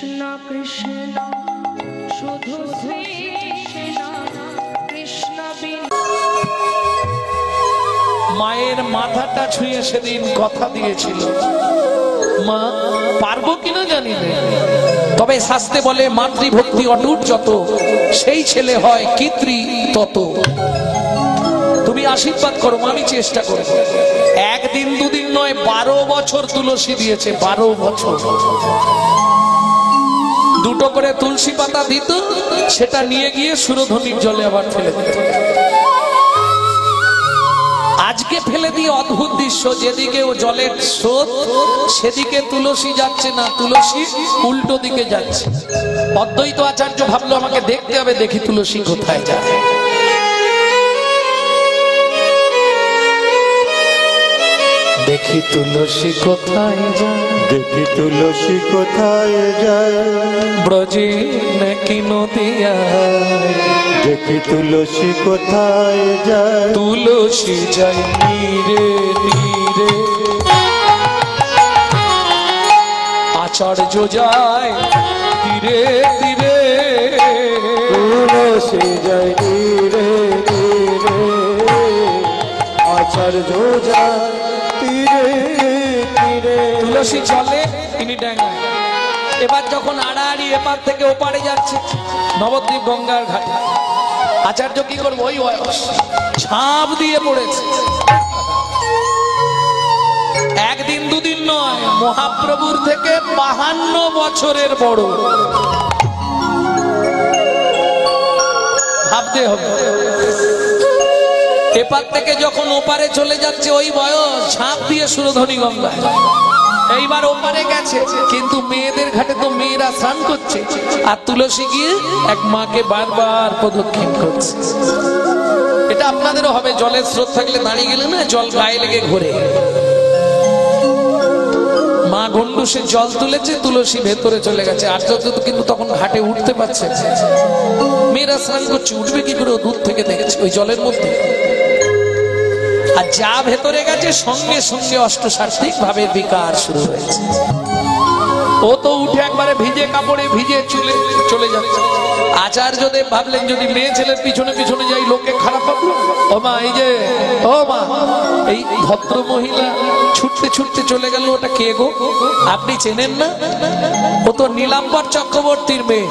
কৃষ্ণ কৃষ্ণ শুধু শ্রী কৃষ্ণ কৃষ্ণ বিনা। মায়ের মাথাটা ছুঁয়ে সেদিন কথা দিয়েছিল, মা পারবো কিনা জানি না, তবে শাস্ত্রে বলে মাতৃভক্তি অটুট যত, সেই ছেলে হয় কৃত্রি তত। তুমি আশীর্বাদ করো, আমি চেষ্টা করব। একদিন দুদিন নয়, 12 বছর তুলসী দিয়েছে, 12 বছর। দুটো করে তুলসী পাতা দিত, সেটা নিয়ে গিয়ে সুরধ্বনির জলে আবার ফেলে দিত। আজকে ফেলে দিয়ে অদ্ভুত দৃশ্য, যেদিকে ও জলের স্রোত সেদিকে তুলসী যাচ্ছে না, তুলসী উল্টো দিকে যাচ্ছে। অদ্বৈত আচার্য ভাবলো আমাকে দেখতে হবে, দেখি তুলসী কোথায় যায়। দেখি তুলসী কোথায় যায়, দেখি তুলসী কোথায় যায়, ব্রজে নাকি নদিয়ায়। দেখি তুলসী কোথায় যায়, তুলসী যায় নীরে নীরে, আচার্য যায় তীরে তীরে। তুলসী যায় নীরে নীরে, আচার্য যায় তীরে তীরে। তুলসী চলে, তিনি ডাঙ্গায়। এবার যখন আড়াআড়ি এপার থেকে ওপারে যাচ্ছে নবদ্বীপ গঙ্গার ঘাটে, আচার্য কি করবো, ওই ঝাঁপ দিয়ে পড়েছে। একদিন দুদিন নয়, মহাপ্রভুর থেকে 52 বছরের বড়। ভাবতে হবে, এপার থেকে যখন ওপারে চলে যাচ্ছে ওই বয়স, ঝাঁপ দিয়ে সুরধ্বনি গঙ্গায়। এইবার ওপারে গেছে, কিন্তু মেয়েদের ঘাটে তো মেয়েরা স্নান করছে, আর তুলসী গিয়ে এক মাকে বারবার প্রদক্ষিণ করছে। এটা আপনাদেরও হবে, জলের স্রোত থাকলে দাঁড়িয়ে গেলে না, জল গায়ে লেগে ঘোরে। মা গন্ডুসে জল তুলেছে, তুলসী ভেতরে চলে গেছে। আর যত কিন্তু তখন ঘাটে উঠতে পারছে, মেয়েরা স্নান করছে, উঠবে কি করে, দূর থেকে দেখেছে ওই জলের মধ্যে। আর যা ভেতরে গেছে, সঙ্গে সঙ্গে অষ্টসাত্ত্বিক ভাবে বিকার শুরু হয়েছে। ও তো উঠে একবারে ভিজে কাপড়ে ভিজে চুলে চলে যাচ্ছে। আচার্যদেব ভাবলেন যদি মেয়ে ছেলের পিছনে পিছনে যাই, লোকে খারাপ ভাবলো। ও মা, এই যে ও মা, এই ভদ্র মহিলা ছুটতে ছুটতে চলে গেল, ওটা কে গো, আপনি চেনেন না? ও তো নীলাম্বর চক্রবর্তীর মেয়ে।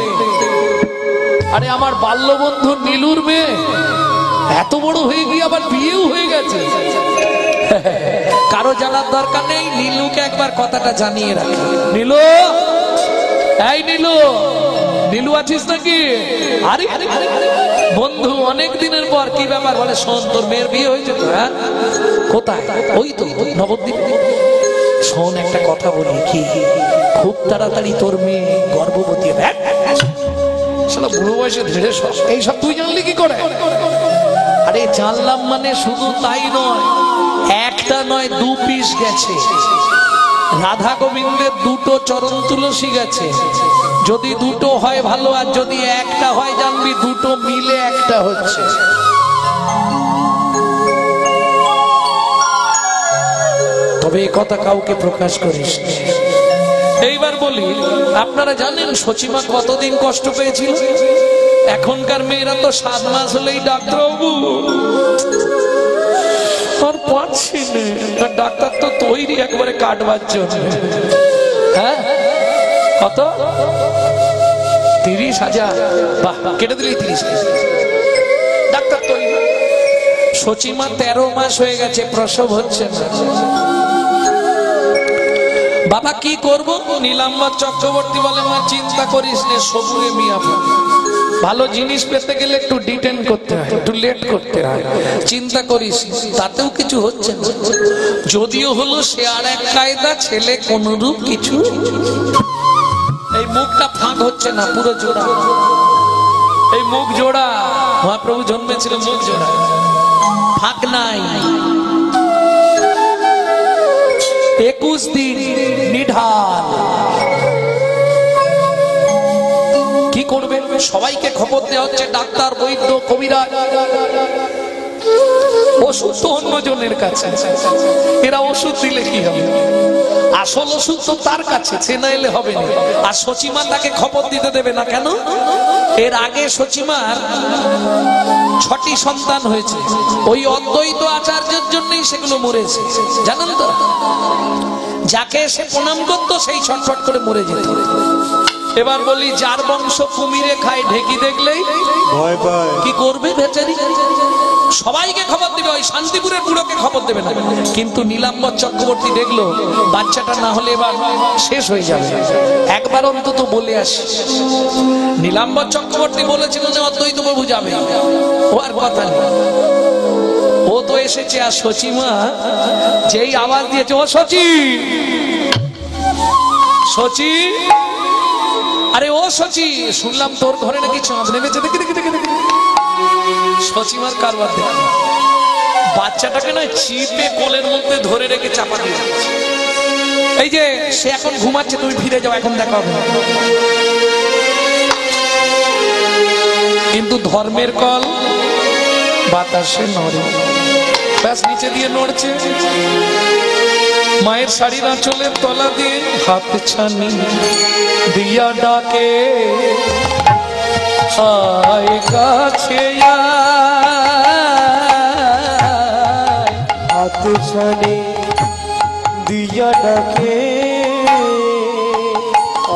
আরে আমার বাল্যবন্ধু নীলুর মেয়ে, এত বড় হয়ে গিয়ে আবার বিয়েও হয়ে গেছে। কারো জানার দরকার নেই, নীলুকে একবার কথাটা জানিয়ে রাখি। নীলু, এই নীলু, নীলু আছিস নাকি? আরে বন্ধু, অনেক দিনের পর, কি ব্যাপার? বলে শোন, তোর মেয়ের বিয়ে হয়েছে তো? হ্যাঁ, কোথায়? ওই তো নবদ্বীপ। শোন একটা কথা বলি, কি খুব তাড়াতাড়ি তোর মেয়ে গর্ভবতী হবে। শালা বুড়ো বয়সে ধীরে সব এইসব তুই জানলি কি করে? আরে জানলাম মানে শুধু তাই নয়, একটা নয় 2 পিস গেছে। রাধা গোবিন্দের 2টো চরণ তুলসী গেছে। যদি 2টো হয় ভালো, আর যদি একটা হয় জানবি 2টো মিলে একটা হচ্ছে। তবে এই কথা কাউকে প্রকাশ করিস। এইবার বলি, আপনারা জানেন সচিমা কতদিন কষ্ট পেয়েছিল? এখনকার মেয়েরা তো 7 মাস হলেই ডাক্তারবাবু আর পাচ্ছি না, ডাক্তার তো তৈরি একবারে কাটবার জন্য। হ্যাঁ, কত? 30,000। বাহ, কেটে দিলেই 30,000। ডাক্তার তৈরি। সচিমা 13 মাস হয়ে গেছে, প্রসব হচ্ছে না। বাবা কি করব? নীলাম্বর চক্রবর্তী বলে, মা চিন্তা করিস না, সবুরে মিয়া ভালো জিনিস পেতে গেলে একটু ডিটেন করতে হয়, একটু লেট করতে হয়। চিন্তা করিস, তাতেও কিছু হচ্ছে না। যদিও হলো সে আর এক কায়দা, ছেলে কোনরূপ কিছু। এই মুখটা ফাঁক হচ্ছে না, পুরো জোড়া। এই মুখ জোড়া, মহাপ্রভু জন্মেছিল মুখ জোড়া, ফাঁক নাই। 21 দিন নিঢাল। কি করবেন? সবাইকে খবর দেওয়া হচ্ছে, ডাক্তার, বৈদ্য, কবিরা। ওষুধ তো অন্য জনের কাছে, এরা ওষুধ দিলে কি হবে? আসল ওষুধ তো তার কাছে, সে না এলে হবে না। আর সচিমা তাকে খবর দিতে দেবে না কেন? এর আগে সচিমার 6টি সন্তান হয়েছে, ওই অদ্বৈত আচার্যের জন্যই সেগুলো মরেছে, জানেন তো? যাকে সে প্রণাম করতো সেই ছটফট করে মরে যেত। এবার বলি, যার বংশ কুমিরে খায়, ঢেকি দেখলেই ভয় পায়, কি করবে বেচারি? সবাইকে খবর দেবে, ওই শান্তিপুরের বুড়োকে খবর দেবে না। কিন্তু নীলাম্বর চক্রবর্তী দেখলো বাচ্চাটা না হলে এবার শেষ হয়ে যাবে, একবার অন্তত বলে আসি। নীলাম্বর চক্রবর্তী বলেছিল যে অদ্বৈত বাবু যাবে, ও আর কথা নেই, ও তো এসেছে। আর সচিমা যেই আওয়াজ দিয়েছে, ও সচি, সচি, আরে ও সচি, শুনলাম তোর ঘরে নাকি চাঁদ নেমেছে, দেখি দেখি দেখি দেখি। সচিমার কারবার দেখি, বাচ্চাটাকে না চিপে কোলের মধ্যে ধরে রেখে চাপা দিয়ে যাচ্ছে। এই যে সে এখন ঘুমাচ্ছে, তুমি ফিরে যাও, এখন দেখা হবে। কিন্তু ধর্মের কল বাতাসে নড়ে, ব্যাস নিচে দিয়ে নড়ছে। মায়ের শাড়ির আঁচলের তলা দিয়ে হাত ছানি দিয়া ডাকে, আয় কাছে হাত ছানি দিয়া ডাকে,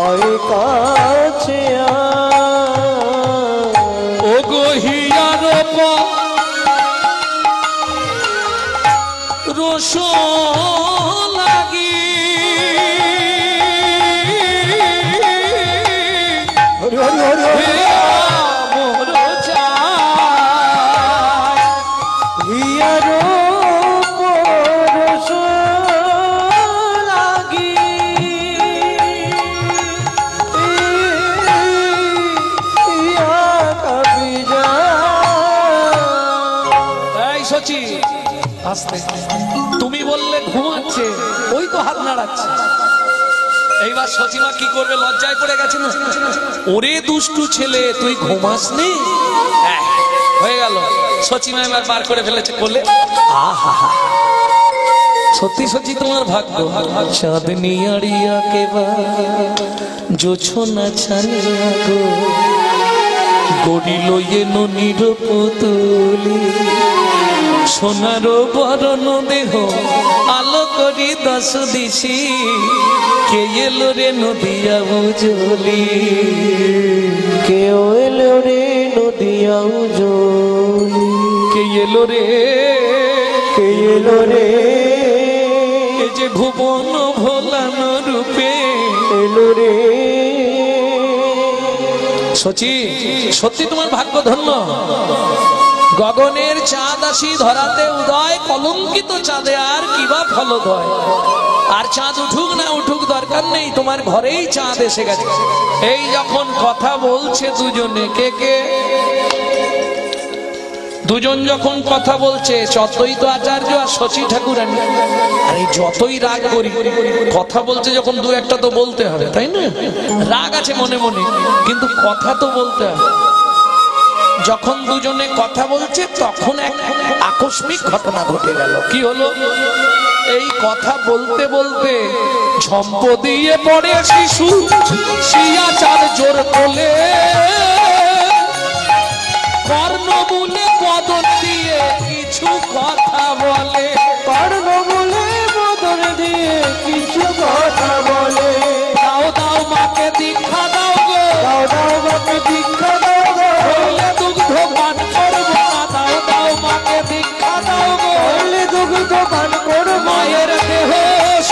আয় কাছে ও গহিয়ার রস লাগি, হরি হরি হরি হরি মোর চাই হিয়ারো পরশ লাগি, ইয়া কবি যায়। এই সচি, আস্তে, তুমি বললে ঘুমাচ্ছে, ওই তো হাত নাড়াচ্ছে। এইবার সচিমা কি করবে, লজ্জায় পড়ে গেছে না? ওরে দুষ্টু ছেলে, তুই ঘুমাস নি? হয়ে গেল, সচিমা এবার বার করে ফেলেছে কোলে। আহা, সত্যি সত্যি তোমার ভাগ্য। চাঁদনি আড়িয়া কেবা জোছনা ছানিয়া গো, গড়িল এনো নির পুতুলি, সোনার বরণ দেহ আলো করি দশ দিশি, কে এলো রে নদিয়া উজলি, কেউ এলো রে নদিয়া উজলি, কে এলো রে, কে এলো রে, এ যে ভুবন ভোলানো রূপে এলো রে। সচি, সত্যি তোমার ভাগ্য ধন্য। গগনের চাঁদ আসি ধরাতে উদয়, কলঙ্কিত চাঁদে আর কিবা ফলদয়। আর চাঁদ উঠুক না উঠুক দরকার নেই, তোমার ঘরেই চাঁদ এসে গেছে। এই যখন কথা বলছে দুজনে, কে কে? দুজন যখন কথা বলছে, অদ্বৈত আচার্য আর শচী ঠাকুরানী। আরে যতই রাগ করি, কথা বলছে যখন দু একটা তো বলতে হবে, তাই না? রাগ আছে মনে মনে, কিন্তু কথা তো বলতে হবে। যখন দুজনে কথা বলছে তখন এক আকস্মিক ঘটনা ঘটে গেল। কি হলো? এই কথা বলতে বলতে ঝম্প দিয়ে পড়ে শিশু, শিয়াচার জোর তোলে, কর্ণমূলে বদন দিয়ে কিছু কথা বলে, কর্ণমূলে বদন দিয়ে কিছু কথা বলে। দাও দাও মাকে দীক্ষা দাও গো, দাও দাও মাকে দীক্ষা দাও গো, হইলে দুগ্ধ পান করবো না। দাও দাও মাকে দীক্ষা দাও গো, হইলে দুগ্ধ পান করবো। মায়ের দেহ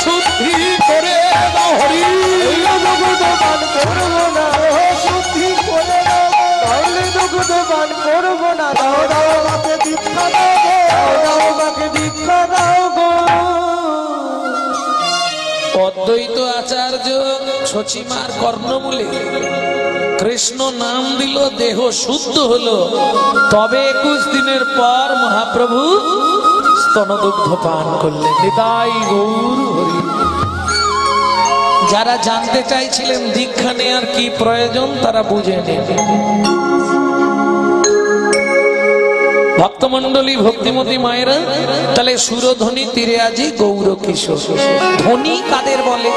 শুদ্ধি করে দাও হরি, হইলে দুগ্ধ পান করবো না, শুদ্ধি করে দাও, হইলে দুগ্ধ পান করবো না। দাও দাও মাকে দীক্ষা দাও গো, দাও দাও মাকে দীক্ষা দাও গো। অদ্বৈত আচার্য শচীমার কর্ণমূলে কৃষ্ণ নাম দিল, দেহ শুদ্ধ হলো। তবে 21 দিনের পর মহাপ্রভু স্তনদুগ্ধ পান করলেন। নিতাই গৌর হরি। যারা জানতে চাইছিলেন দীক্ষা নেয়ার কি প্রয়োজন, তারা বুঝে নেবেন। ভক্তমন্ডলী, ভক্তিমতী মায়েরা, তাহলে সুরধ্বনি তীরে আজি গৌর কিশোর। ধ্বনি কাদের বলে?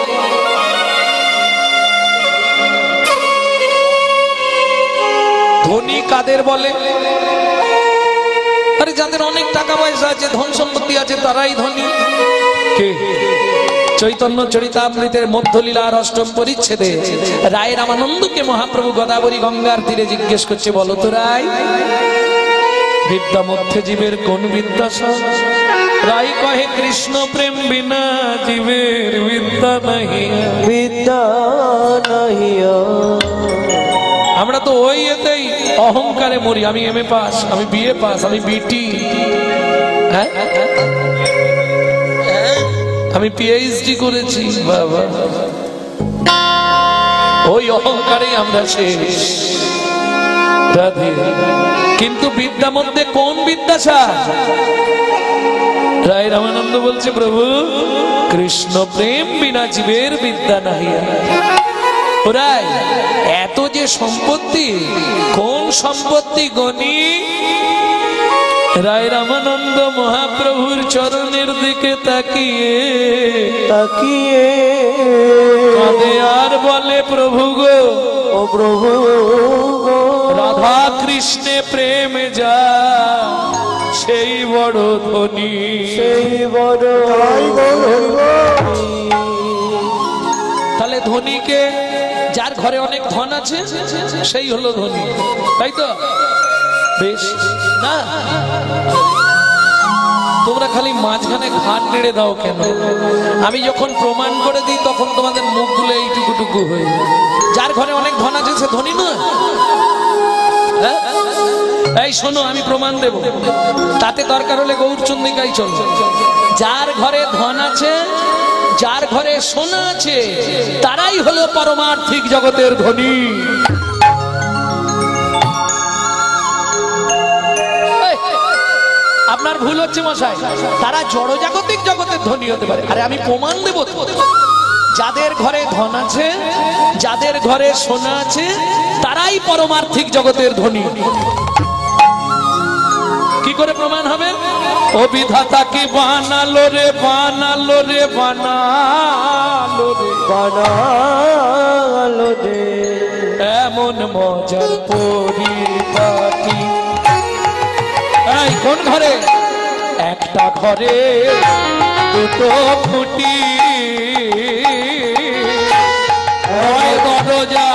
ধ্বনি কাদের বলে? আরে যাদের অনেক টাকা পয়সা আছে, ধন সম্পত্তি আছে, তারাই ধনী। কে? চৈতন্য চরিতামৃতের মধ্যলীলার অষ্টম পরিচ্ছেদে রায় রামানন্দকে মহাপ্রভু গোদাবরী গঙ্গার তীরে জিজ্ঞেস করছে, বলো তো রায়, বিদ্যা মধ্যে জীবের কোন বিদ্যা সব? রাই কহে, কৃষ্ণ প্রেম বিনা জীবের বিদ্যা নাহি। বিদ্যা নাহিয়া। আমরা তো ওই এতেই অহংকারে মরি। আমি এমএ পাস, আমি বিএ পাস, আমি বিটি, হ্যাঁ আমি পিএইচডি করেছি, বাবা ওই অহংকারেই আমরা শেষ। রাধে। কিন্তু বিদ্যা মধ্যে কোন বিদ্যা স্যার? রায় রামানন্দ বলছে, প্রভু কৃষ্ণ প্রেম বিনা জীবের বিদ্যা নাহিয়া। ওরাই এত যে সম্পত্তি, কোন সম্পত্তি গনি? রায় রামানন্দ মহাপ্রভুর চরণের দিকে তাকিয়ে তাকিয়ে কাঁদে আর বলে, প্রভু গো, ও প্রভু গো, রাধা কৃষ্ণে প্রেমে যা সেই বড় ধনী, সেই বড় তাহলে ধনীকে, যার ঘরে অনেক ধন আছে সেই হলো ধনী, তাই তো? বেশ না, তোমরা খালি মাঝখানে ঘাট নেড়ে দাও কেন? আমি যখন প্রমাণ করে দিই তখন তোমাদের মুখগুলো এইটুকুটুকু হয়ে যায়। যার ঘরে অনেক ধন আছে সে ধনী নয়? এই শোনো, আমি প্রমাণ দেব, তাতে দরকার হলে গৌরচন্দ্রিকায় চলো। যার ঘরে ধন আছে, যার ঘরে সোনা আছে, তারাই হলো পারমার্থিক জগতের ধনী। আপনার ভুল হচ্ছে মশাই, তারা জড়জাগতিক জগতের ধনী হতে পারে। আরে আমি প্রমাণ দেব, যাদের ঘরে ধন আছে, যাদের ঘরে সোনা আছে, তারাই পারমার্থিক জগতের ধনী। কি করে প্রমাণ হবে? ও বিধাতা কি বানালো রে, বানালো রে, বানালো রে, বানালো রে এমন মজার পরিপাটি। এই কোন ঘরে? একটা ঘরে দুটো খুঁটি, নয় দরজা,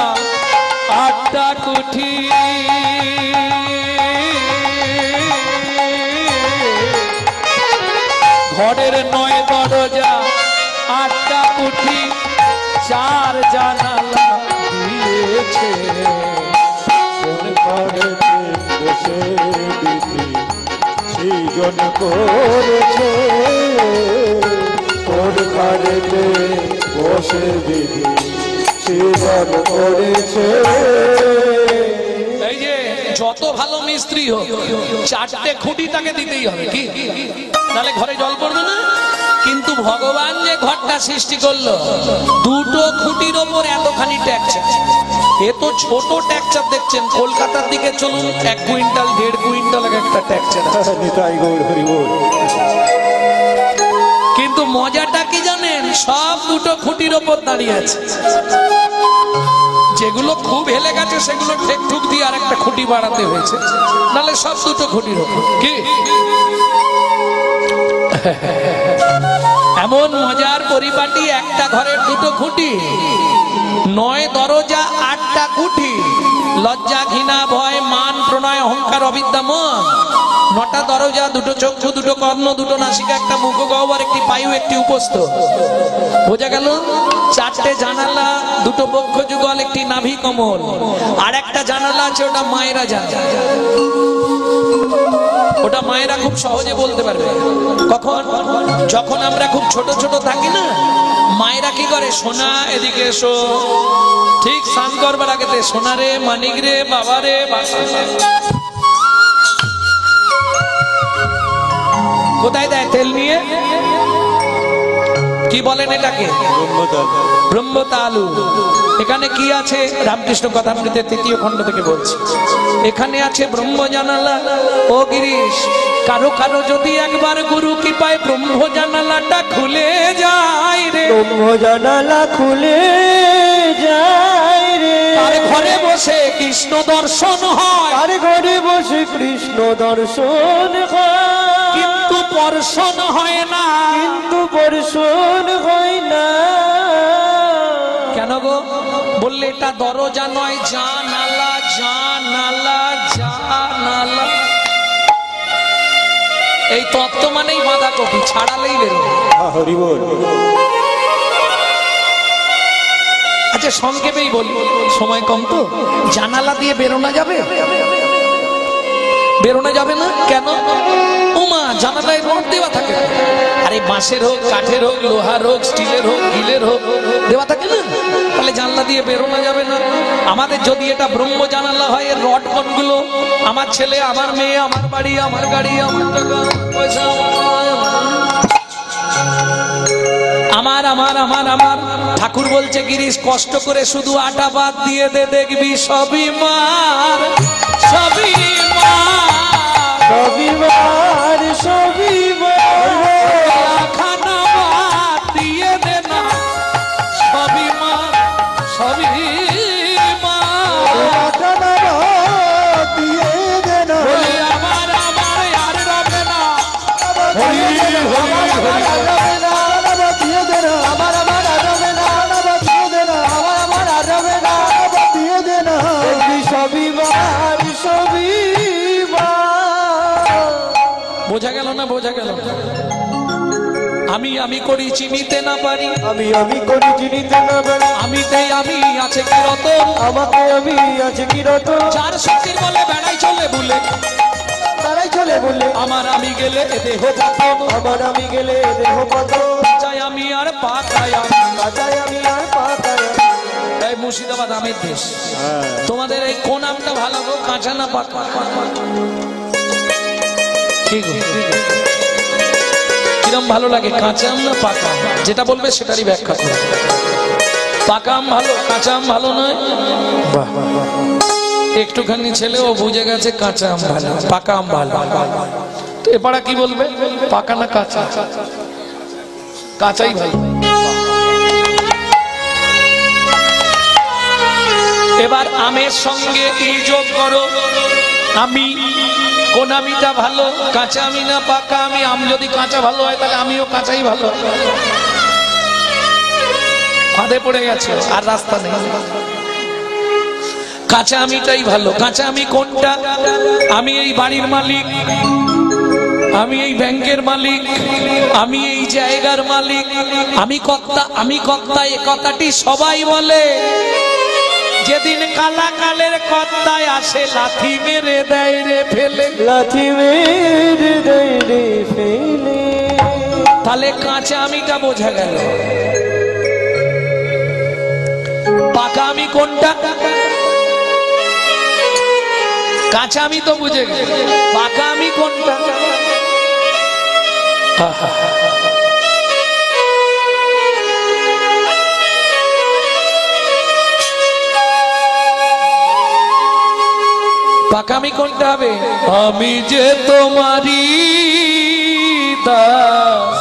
আটটা কুঠি, ঘরের নয় দরজা, আটটা কুঠি, চার জানালা দিয়েছে। কোন ঘরেতে বসে বিধি সৃজন করেছে, কোন ঘরেতে বসে বিধি সৃজন করেছে। এই যে যত ভালো মিস্ত্রি হোক, চারটে খুঁটি তাকে দিতেই হবে, কি? তাহলে ঘরে জল পড়বে না। কিন্তু ভগবান যে ঘরটা সৃষ্টি করলো, দুটো খুঁটির ওপর এতখানি ট্যাকচার। এ তো ছোট ট্যাকচার দেখছেন, কলকাতার দিকে চলুন, 1 কুইন্টাল 1.5 কুইন্টাল একটা ট্যাকচার। কিন্তু মজাটা কি জানেন? সব দুটো খুঁটির ওপর দাঁড়িয়ে আছে। যেগুলো খুব হেলে গেছে সেগুলো ঠেকঠুক দিয়ে আর একটা খুঁটি বাড়াতে হয়েছে, নাহলে সব দুটো খুঁটির ওপর। কি এমন মজার পরিপাটি! একটা ঘরের দুটো খুঁটি, 9 দরজা, 8টা কুঠি, লজ্জা, ঘৃণা, ভয়, মান, প্রণয়, অহংকার, অবিদ্যা, মন। 9টা দরজা, 2টো চক্ষু, 2টো কর্ণ, 2টো নাসিকা, একটা মুখ গহ্বর, একটি পায়ু, একটি উপস্থ। বোঝা গেল? 4টে জানালা, 2টো বক্ষ যুগল, একটি নাভি কমল, আর একটা জানালা আছে, ওটা মায়েরা জানে। ওটা মায়েরা খুব সহজে বলতে পারবে। কখন? যখন আমরা খুব ছোট ছোট থাকি না, মায়েরা কি করে? সোনা এদিকে এসো, ঠিক স্নান করবার আগেতে সোনা রে, মানিক রে, বাবা রে, কোথায় দেয়? তেল নিয়ে কি বলেন এটাকে? ব্রহ্মতালু। এখানে কি আছে? রামকৃষ্ণ কথামৃতের 3য় খণ্ড থেকে বলছি। এখানে আছে ব্রহ্ম জানালা। ও গিরিশ, কারো কারো যদি একবার গুরু কৃপায় ব্রহ্ম জানালাটা খুলে যায় রে, ব্রহ্ম জানালা খুলে যায় রে, তার ঘরে বসে কৃষ্ণ দর্শন হয়, আর ঘরে বসে কৃষ্ণ দর্শন হয়, কিন্তু দর্শন হয় না। কিন্তু দর্শন হয় না। কেন গো? বললে এটা দরজা নয়, জানালা, জানালা, জানালা। এই তত্ত্ব মানেই বাঁধাকপি, ছাড়ালেই বেরোবে। হরি বল। আচ্ছা সংক্ষেপেই বলি, সময় কম তো। জানালা দিয়ে বেরোনো যাবে? বেরোনো যাবে না। কেন? ওমা, জানালায় রড দেওয়া থাকে। আরে বাঁশের হোক, কাঠের হোক, লোহার হোক, স্টিলের হোক, গিলের হোক, দেওয়া থাকে না। তাহলে জানলা দিয়ে বেরোনো যাবে না। আমাদের যদি এটা ব্রহ্ম জানালা হয়, এর রড কোনগুলো? আমার ছেলে, আমার মেয়ে, আমার বাড়ি, আমার গাড়ি, আমার টাকা পয়সা, আমার আমার আমার আমার। ঠাকুর বলছে গিরিশ, কষ্ট করে শুধু আটা বাদ দিয়ে দে, দেখবি সবই মার, সবই মার, সবই মার, সবই মার, খানা বাদ দিয়ে দে না, সবই মার, সবই মার। খানা বাদ দিয়ে দে না। বলি আমার আমার আর রবে না। হরি হরি হরি রবে না, বাদ দিয়ে দে না। আমার আমার আর রবে না, বাদ দিয়ে দে না। আমার আমার আর রবে না, বাদ দিয়ে দে না। দেখবি সবই মার, সবই মার। বোঝা গেল না? বোঝা গেল না? আমি আমি করি চিনিতে না পারি, আমি আমি করি চিনিতে না পারি, আমিতেই আমি আছে কি রতন, আমাকে আমি আছে কি রতন। চার শক্তির বলে বেড়াই চলে ভুলে, তারাই চলে বলে আমার আমি গেলে এ দেহ পতন, আমার আমি গেলে দেহ কত, চাই আমি আর পাতায় আমি। কাঁচাই আমি আর পাতায়। তাই মুর্শিদাবাদ আমের দেশ। তোমাদের এই কোন আমটা ভালো গো, কাঁচা না পাকা? ঠিক কিরম ভালো লাগে, কাঁচা আম না পাকা আম? যেটা বলবে সেটারই ব্যাখ্যা করো। পাকা আম ভালো, কাঁচা আম ভালো নয়? একটুখানি ছেলেও বুঝে গেছে কাঁচা আম ভালো, পাকা আম ভালো। তো এপাড়া কি বলবে, পাকা না কাঁচা? কাঁচাই ভালো। এবার আমের সঙ্গে এই যোগ করো, আমি কোন আমিটা ভালো, কাঁচা আমি না পাকা আমি? আম যদি কাঁচা ভালো হয় তাহলে আমিও কাঁচাই ভালো। ফাঁদে পড়ে গেছে, আর রাস্তা নেই। কাঁচা আমিটাই ভালো। কাঁচা আমি কোনটা? আমি এই বাড়ির মালিক, আমি এই ব্যাংকের মালিক, আমি এই জায়গার মালিক, আমি কর্তা, আমি কর্তা। এ কথাটি সবাই বলে। যেদিন কালাকালের কর্তায় আসে, লাথি মেরে দেয় রে ফেলে, লাথি মেরে দেয় রে ফেলে। তাহলে কাঁচা আমিটা বোঝা গেল। পাকা আমি কোনটা? কাঁচা আমি তো বুঝে গেল, পাকা আমি কোনটা? পাকা আমি কোনটা হবে? আমি যে তোমারই দাস,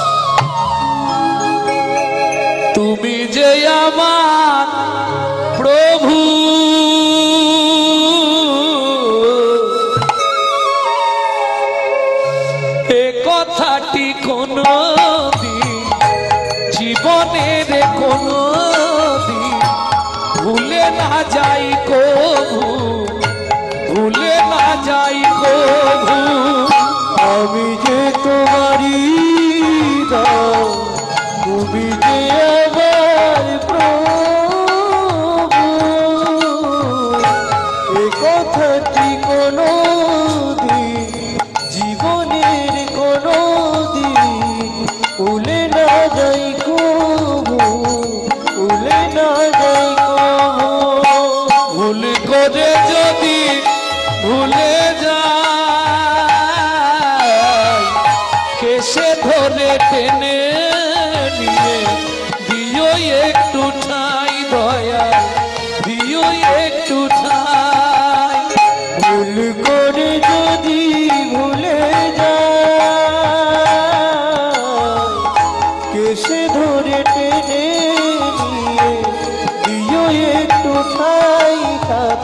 তুমি যে আমার প্রভু, এ কথাটি কোনো দিন জীবনের কোনো দিন ভুলে না যাই কভু, ভুলে না যাই কভু। আমি যে তোমারই দাস, তুমি যে আমার প্রভু, এ কথাটি কোনো দিন জীবনের কোনো দিন ভুলে না যাই কভু, ভুলে না যাই কভু। ভুল করে যদি ভুলে যায়, কেসে ধরে টেনে নিয়ে একটু ঠাই। ভুল করে যদি ভুলে যায় কেসে ধরে টেনে নিয়ে দিও একটু ঠাই ঠাকুর।